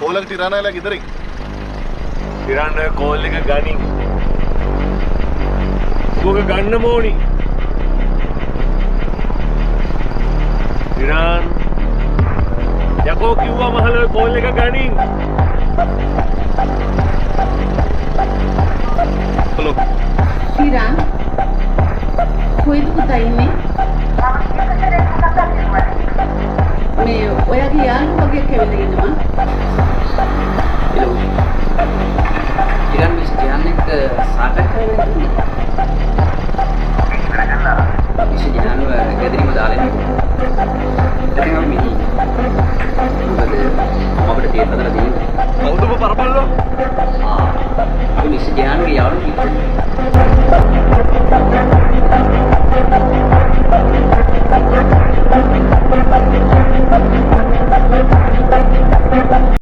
කෝලක තිරානාලා ගෙදරින්. තිරාන කෝල් එක ගනින්. සුවක ගන්න ඕනි. තිරාන් යකෝ කිව්වා මහල කෝල් එක ගනින්. හලෝ. තිරාන් කොහෙද පුතා ඉන්නේ? මේ ඔයාගේ යාළුවෝ වගේ කෙවිද